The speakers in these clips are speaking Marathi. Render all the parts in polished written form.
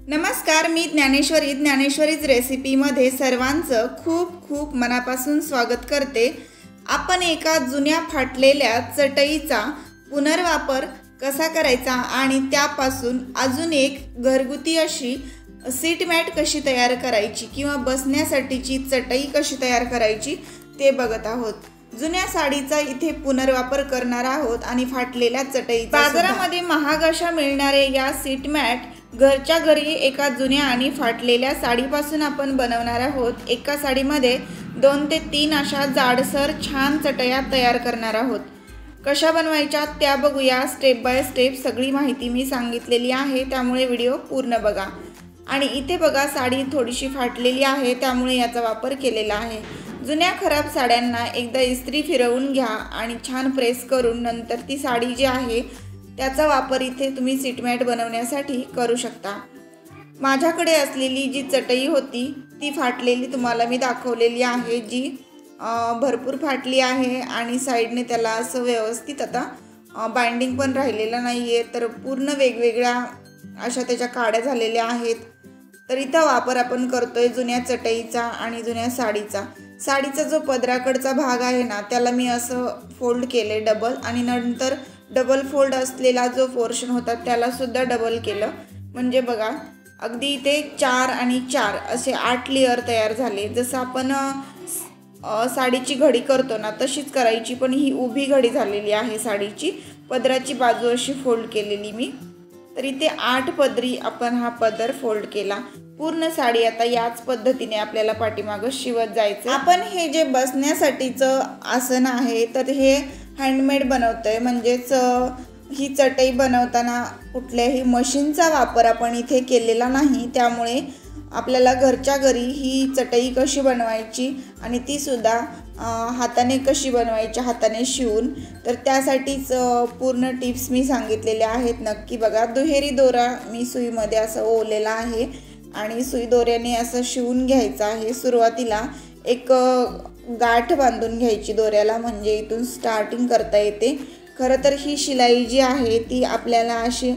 नमस्कार, मी ज्ञानेश्वरीच रेसिपीमध्ये सर्वांचं खूप खूप मनापासून स्वागत करते। आपण एका जुन्या फाटलेल्या चटईचा पुनर्वापर कसा करायचा आणि त्यापासून अजून एक घरगुती अशी सीट मॅट कशी तयार करायची किंवा बसण्यासाठीची चटई कशी तयार करायची ते बघत आहोत। जुन्या साडीचा इथे पुनर्वापर करणार आहोत आणि फाटलेल्या चटईचा बाजारामध्ये महाग अशा मिळणारे या सीट मॅट घरच्या घरी एका जुन्या आणि फाटलेल्या साडीपासून आपण बनवणार आहोत। एका साडीमध्ये 2 ते 3 अशा जाडसर छान चटया तयार करणार आहोत। कशा बनवायच्या त्या बघूया। स्टेप बाय स्टेप सगळी माहिती मी सांगितलेली आहे, त्यामुळे व्हिडिओ पूर्ण बघा। आणि इथे बघा, साडी थोडीशी फाटलेली आहे, त्यामुळे याचा वापर केलेला आहे। जुन्या खराब साड्यांना एकदा इस्त्री फिरवून घ्या आणि छान प्रेस करून नंतर ती साडी जी आहे त्याचा वापर इथे तुम्ही सीट मॅट बनवण्यासाठी करू शकता। माझ्याकडे असलेली जी चटई होती ती फाटलेली तुम्हाला मी दाखवलेली आहे, जी भरपूर फाटली आहे आणि साइडने त्याला असं व्यवस्थित आता बाइंडिंग पण राहिलेलं नाही आहे, तर पूर्ण वेगवेगळ्या अशा त्याच्या काड्या झालेल्या आहेत। तर इथं वापर आपण करतोय जुन्या चटईचा आणि जुन्या साडीचा। साडीचा जो पदराकडचा भाग आहे ना, त्याला मी असं फोल्ड केले डबल, आणि नंतर डबल फोल्ड असलेला जो पोर्शन होता त्याला सुद्धा डबल केलं। म्हणजे बघा, अगदी इथे 4 आणि 4 असे 8 लेयर तयार झाले। जसं आपण साडीची घडी करतो ना तशीच करायची, पण ही उभी घडी झालेली आहे। साडीची पदराची बाजू अशी फोल्ड केलेली मी। तर इथे 8 पदरी आपण हा पदर फोल्ड केला। पूर्ण साडी आता याच पद्धतीने आपल्याला पाठीमागं शिवत जायचं। आपण हे जे बसण्यासाठीचं आसन आहे तर हे हँडमेड बनवतोय, म्हणजेच ही चटई बनवताना कुठल्याही मशीनचा वापर आपण इथे केलेला नाही। त्यामुळे आपल्याला घरच्या घरी ही चटई कशी बनवायची आणि ती सुद्धा हाताने कशी बनवायची, हाताने शिवून, तर त्यासाठीच पूर्ण टिप्स मी सांगितलेल्या आहेत। नक्की बघा। दुहेरी दोरा मी सुईमध्ये असं ओवलेला आहे आणि सुई दोऱ्याने असं शिवून घ्यायचं आहे। सुरुवातीला एक गाठ बांधून घ्यायची दोऱ्याला, म्हणजे इथून स्टार्टिंग करता येते। खरं तर ही शिलाई जी आहे ती आपल्याला अशी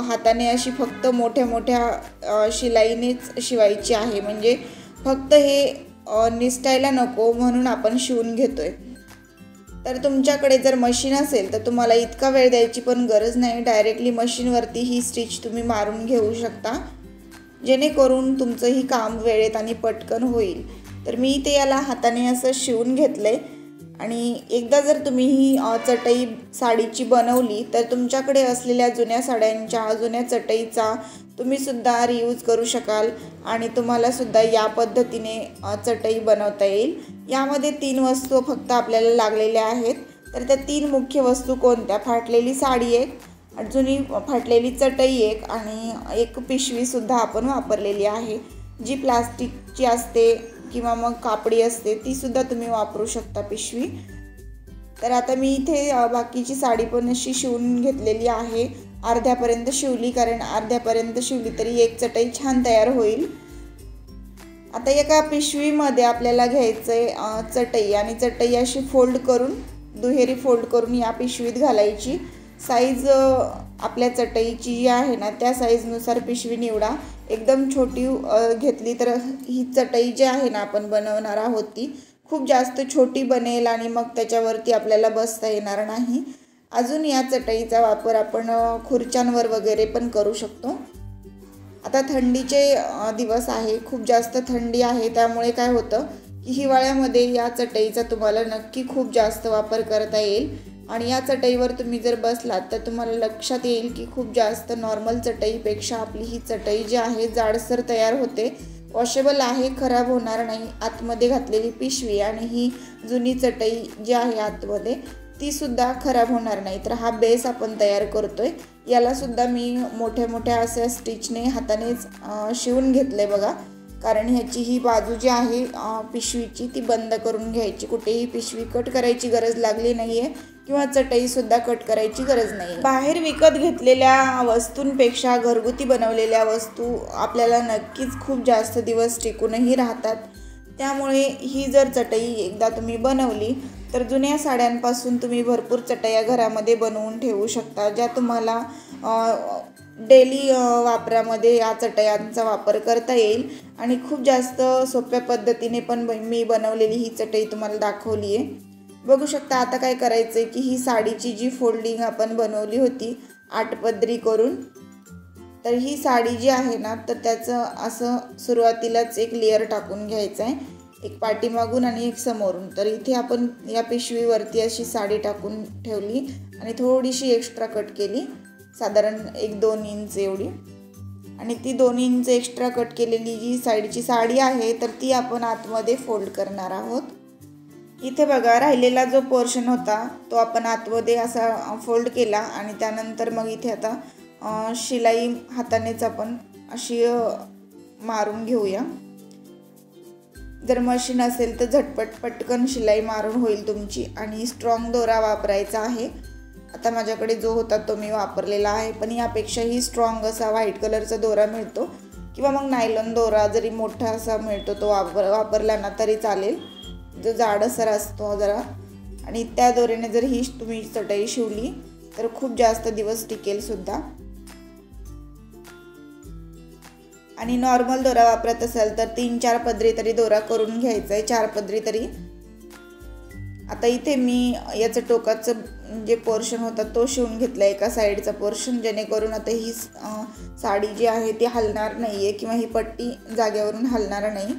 हाताने अशी फक्त मोठ्या मोठ्या शिलाईनेच शिवायची आहे, म्हणजे फक्त हे निसटायला नको म्हणून आपण शिवून घेतोय। तर तुमच्याकडे जर मशीन असेल तर तुम्हाला इतका वेळ द्यायची पण गरज नाही, डायरेक्टली मशीनवरती ही स्टिच तुम्ही मारून घेऊ शकता, जेणेकरून तुमचं ही काम वेळेत आणि पटकन होईल। तर मी ते याला हाताने असं शिवून घेतलंय। आणि एकदा जर तुम्ही ही चटई साडीची बनवली तर तुमच्याकडे असलेल्या जुन्या साड्यांच्या जुन्या चटईचा तुम्ही सुद्धा रियूज करू शकाल आणि तुम्हाला सुद्धा या पद्धतीने चटई बनवता येईल। यामध्ये 3 वस्तू फक्त आपल्याला लागलेल्या आहेत। तर त्या 3 मुख्य वस्तू कोणत्या? फाटलेली साडी एक, जुनी फाटलेली चटई एक, आणि एक पिशवीसुद्धा आपण वापरलेली आहे, जी प्लास्टिकची असते किंवा मग कापडी असते, ती सुद्धा तुम्ही वापरू शकता पिशवी। तर आता मी इथे बाकीची साडी पण अशी शिवून घेतलेली आहे, अर्ध्यापर्यंत शिवली, कारण अर्ध्यापर्यंत शिवली तरी एक चटई छान तयार होईल। आता एका पिशवीमध्ये आपल्याला घ्यायचंय चटई, आणि चटई अशी फोल्ड करून, दुहेरी फोल्ड करून या पिशवीत घालायची। साईज आपल्या चटईची जी आहे ना त्या साईजनुसार पिशवी निवडा। एकदम छोटी घेतली तर ही चटई जी आहे ना आपण बनवणार आहोत ती खूप जास्त छोटी बनेल आणि मग त्याच्यावरती आपल्याला बसता येणार नाही। अजून या चटईचा वापर आपण खुर्च्यांवर वगैरे पण करू शकतो। आता थंडीचे दिवस आहे, खूप जास्त थंडी आहे, त्यामुळे काय होतं की हिवाळ्यामध्ये या चटईचा तुम्हाला नक्की खूप जास्त वापर करता येईल। आणि या चटईवर तुम्ही जर बसलात तर तुम्हाला लक्षात येईल की खूप जास्त नॉर्मल चटईपेक्षा आपली ही चटई जी आहे जाडसर तयार होते, वॉशेबल आहे, खराब होणार नाही। आतमध्ये घातलेली पिशवी आणि ही जुनी चटई जी आहे आतमध्ये ती सुद्धा खराब होणार नाही। तर हा बेस आपण तयार करतोय, याला सुद्धा मी मोठ्या मोठ्या अशा स्टिचने हातानेच शिवून घेतलंय बघा, कारण ह्याची ही बाजू जी आहे पिशवीची ती बंद करून घ्यायची। कुठेही पिशवी कट करायची गरज लागली नाही आहे किंवा चटई सुद्धा कट करायची गरज नाही। बाहेर विकत घेतलेल्या वस्तूंपेक्षा घरगुती बनवलेल्या वस्तू आपल्याला नक्कीच खूप जास्त दिवस टिकूनही राहतात। त्यामुळे ही जर चटई एकदा तुम्ही बनवली तर जुन्या साड्यांपासून तुम्ही भरपूर चटया घरामध्ये बनवून ठेवू शकता, ज्या तुम्हाला डेली वापरामध्ये या चटयांचा वापर करता येईल आणि खूप जास्त सोप्या पद्धतीने पण मी बनवलेली ही चटई तुम्हाला दाखवली आहे। बघू शकता आता काय करायचं आहे की ही साडीची जी फोल्डिंग आपण बनवली होती 8 पदरी करून, तर ही साडी जी आहे ना तर त्याचं असं सुरुवातीलाच एक लेयर टाकून घ्यायचं आहे, एक पाठीमागून आणि एक समोरून। तर इथे आपण या पिशवीवरती अशी साडी टाकून ठेवली आणि थोडीशी एक्स्ट्रा कट केली, साधारण 1-2 इंच एवढी, आणि ती 2 इंच एक्स्ट्रा कट केलेली जी साईडची साडी आहे तर ती आपण आतमध्ये फोल्ड करणार आहोत। इथे बघा राहिलेला जो पोर्शन होता तो आपण आतमध्ये असा फोल्ड केला आणि त्यानंतर मग इथे आता शिलाई हातानेच आपण अशी मारून घेऊया। जर मशीन असेल तर झटपट पटकन शिलाई मारून होईल तुमची, आणि स्ट्रॉंग दोरा वापरायचा आहे। आता माझ्याकडे जो होता तो मी वापरलेला आहे, पण यापेक्षाही स्ट्रॉंग असा व्हाईट कलरचा दोरा मिळतो किंवा मग नायलॉन दोरा जरी मोठा असा मिळतो तो वापरला ना तरी चालेल, जो जाडसर असतो जरा, आणि त्या दोऱ्याने जर ही तुम्ही चटई शिवली तर खूप जास्त दिवस टिकेल सुद्धा। आणि नॉर्मल दोरा वापरत असाल तर 3-4 पदरी तरी दोरा करून घ्यायचा आहे, 4 पदरी तरी। आता इथे मी याचं टोकाचं जे पोर्शन होता तो शिवून घेतला, एका साईडचा पोर्शन, जेणेकरून आता ही साडी जी आहे ती हलणार नाही आहे किंवा ही पट्टी जागेवरून हलणार नाही।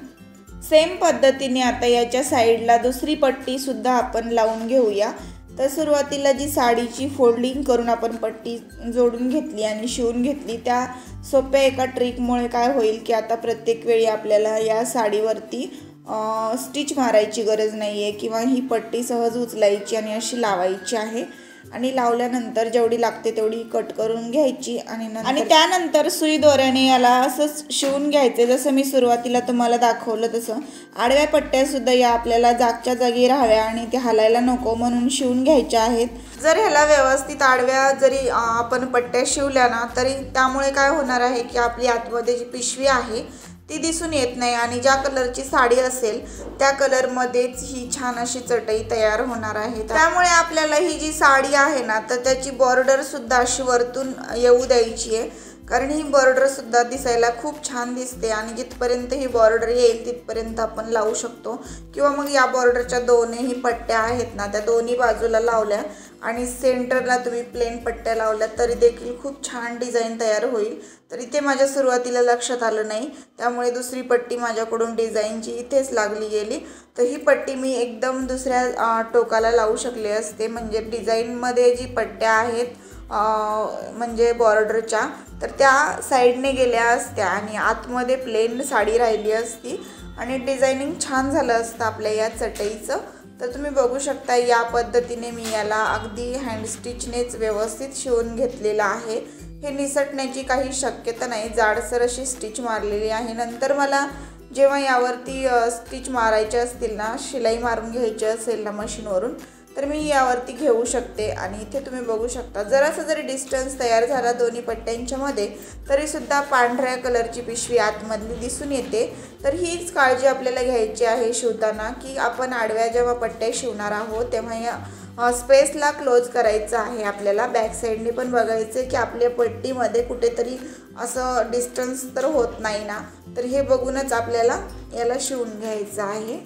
सेम पद्धतीने आता याच्या साईडला दुसरी पट्टी सुद्धा आपण लावून घेऊया। तर सुरुवातीला जी साडीची फोल्डिंग करून आपण पट्टी जोडून घेतली आणि शिवून घेतली, त्या सोप्या एका ट्रिकमुळे काय होईल की आता प्रत्येक वेळी आपल्याला या साडीवरती स्टिच मारायची गरज नाही आहे किंवा ही पट्टी सहज उचलायची आणि अशी लावायची आहे, आणि लावल्यानंतर जेवढी लागते तेवढी कट करून घ्यायची आणि त्यानंतर सुई दोऱ्याने याला असंच शिवून घ्यायचे, जसं मी सुरुवातीला तुम्हाला दाखवलं तसं। आडव्या पट्ट्यासुद्धा या आपल्याला जागच्या जागी राहाव्या आणि ते हलायला नको म्हणून शिवून घ्यायच्या आहेत। जर ह्याला व्यवस्थित आडव्या जरी आपण पट्ट्या शिवल्या ना तरी त्यामुळे काय होणार आहे की आपली आतमध्ये जी पिशवी आहे ती दिसून येत नाही, आणि ज्या कलरची साडी असेल त्या कलरमध्येच ही छान अशी चटई तयार होणार आहे। त्यामुळे आपल्याला ही जी साडी आहे ना तर त्याची बॉर्डर सुद्धा अशी वरतून येऊ द्यायची आहे, कारण ही बॉर्डर सुद्धा दिसायला खूप छान दिसते, आणि जिथपर्यंत ही बॉर्डर येईल तिथपर्यंत आपण लावू शकतो, किंवा मग या बॉर्डरच्या दोन्ही पट्ट्या आहेत ना त्या दोन्ही बाजूला लावल्या आणि सेंटरला तुम्ही प्लेन पट्ट्या लावल्या तरी देखील खूप छान डिझाईन तयार होईल। तर इथे माझ्या सुरुवातीला लक्षात आलं नाही, त्यामुळे दुसरी पट्टी माझ्याकडून डिझाईनची इथेच लागली गेली। तर ही पट्टी मी एकदम दुसऱ्या टोकाला लावू शकले असते, म्हणजे डिझाईनमध्ये जी पट्ट्या आहेत म्हणजे बॉर्डरच्या तर त्या साईडने गेल्या असत्या आणि आतमध्ये प्लेन साडी राहिली असती आणि डिझायनिंग छान झालं असतं आपल्या या चटईचं। तर तुम्ही बघू शकता या पद्धतीने मी याला अगदी हँड स्टिचनेच व्यवस्थित शिवून घेतलेलं आहे। हे निसटण्याची काही शक्यता नाही, जाडसर अशी स्टिच मारलेली आहे। नंतर मला जेव्हा यावरती स्टिच मारायचे असतील ना, शिलाई मारून घ्यायची असेल ना मशीनवरून, तर मी यावरती घेऊ शकते। आणि इथे तुम्ही बघू शकता जरासा जरी डिस्टन्स तयार झाला दोन्ही पट्ट्यांच्या मध्ये तरीसुद्धा पांढऱ्या कलरची पिशवी आतमधली दिसून येते। तर हीच काळजी आपल्याला घ्यायची आहे शिवताना, की आपण आडव्या जेव्हा पट्ट्या शिवणार आहोत तेव्हा या स्पेसला क्लोज करायचं आहे आपल्याला। बॅक साईडने पण बघायचं की आपल्या पट्टीमध्ये कुठेतरी असं डिस्टन्स तर होत नाही ना, तर हे बघूनच आपल्याला याला शिवून घ्यायचं आहे।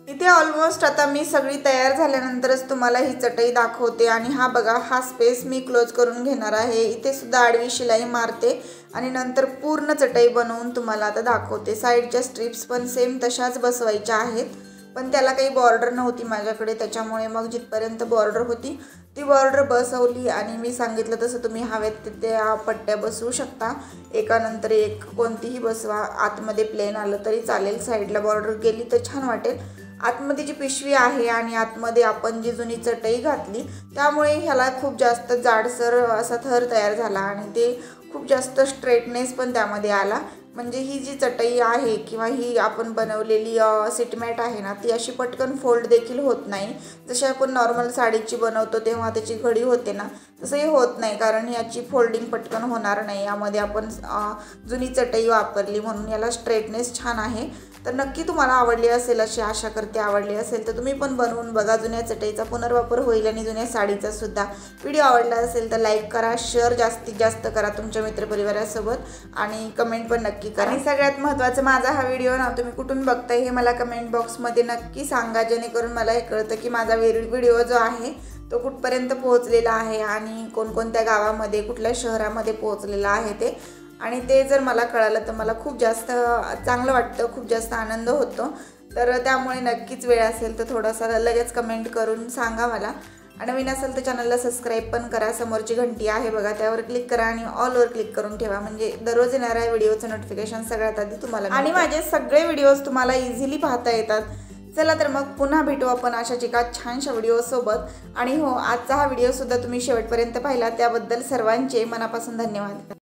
इथे ऑलमोस्ट आता मी सगळी तयार झाल्यानंतरच तुम्हाला ही चटई दाखवते, आणि हा बघा हा स्पेस मी क्लोज करून घेणार आहे। इथे सुद्धा आडवी शिलाई मारते आणि नंतर पूर्ण चटई बनवून तुम्हाला आता दाखवते। साईडच्या स्ट्रिप्स पण सेम तशाच बसवायच्या आहेत, पण त्याला काही बॉर्डर नव्हती माझ्याकडे, त्याच्यामुळे मग जिथपर्यंत बॉर्डर होती ती बॉर्डर बसवली आणि मी सांगितलं तसं तुम्ही हवेत त्या पट्ट्या बसवू शकता, एकानंतर एक कोणतीही बसवा। आतमध्ये प्लेन आलं तरी चालेल, साईडला बॉर्डर गेली तर छान वाटेल। आतमध्ये जी पिशवी आहे आणि आतमध्ये आपण जी जुनी चटई घातली त्यामुळे ह्याला खूप जास्त जाडसर असा थर तयार झाला आणि ते खूप जास्त स्ट्रेटनेस पण त्यामध्ये आला। म्हणजे ही जी चटई आहे किंवा ही आपण बनवलेली सीट मॅट आहे ना, ती अशी पटकन फोल्ड देखील होत नाही। जशी आपण नॉर्मल साडीची बनवतो तेव्हा त्याची घडी होते ना, तसंही होत नाही, कारण याची फोल्डिंग पटकन होणार नाही। यामध्ये आपण जुनी चटई वापरली म्हणून याला स्ट्रेटनेस छान आहे। तर नक्की तुम्हाला आवडली असेल अशी आशा करते. आवडली असेल तर तुम्ही पण बनवून बघा. जुन्या चटईचा पुनर्वापर होईल आणि जुन्या साडीचा सुद्धा. व्हिडिओ आवडला असेल तर लाईक करा, शेअर जास्तीत जास्त करा तुमच्या मित्रपरिवारासोबत आणि कमेंट पण नक्की करा. आणि सगळ्यात महत्त्वाचं, माझा हा व्हिडिओ ना तुम्ही कुठून बघताय हे मला कमेंट बॉक्समध्ये नक्की सांगा, जेणेकरून मला हे कळतं की माझा व्हिडिओ जो आहे तो कुठपर्यंत पोहोचलेला आहे आणि कोणकोणत्या गावामध्ये, कुठल्या शहरामध्ये पोहोचलेला आहे ते. आणि ते जर मला कळालं तर मला खूप जास्त चांगलं वाटतं, खूप जास्त आनंद होतो. तर त्यामुळे नक्कीच वेळ असेल तर थोडासा लगेच कमेंट करून सांगा मला. आणि नवीन असेल तर चॅनलला सबस्क्राईब पण करा. समोरची घंटी आहे बघा, त्यावर क्लिक करा आणि ऑलवर क्लिक करून ठेवा, म्हणजे दररोज येणाऱ्या व्हिडिओचं नोटिफिकेशन सगळ्यात आधी तुम्हाला आणि माझे सगळे व्हिडिओज तुम्हाला इझिली पाहता येतात. चला तर मग पुन्हा भेटू आपण अशाच एका छानशा व्हिडिओसोबत. आणि हो, आजचा हा व्हिडिओसुद्धा तुम्ही शेवटपर्यंत पाहिला त्याबद्दल सर्वांचे मनापासून धन्यवाद.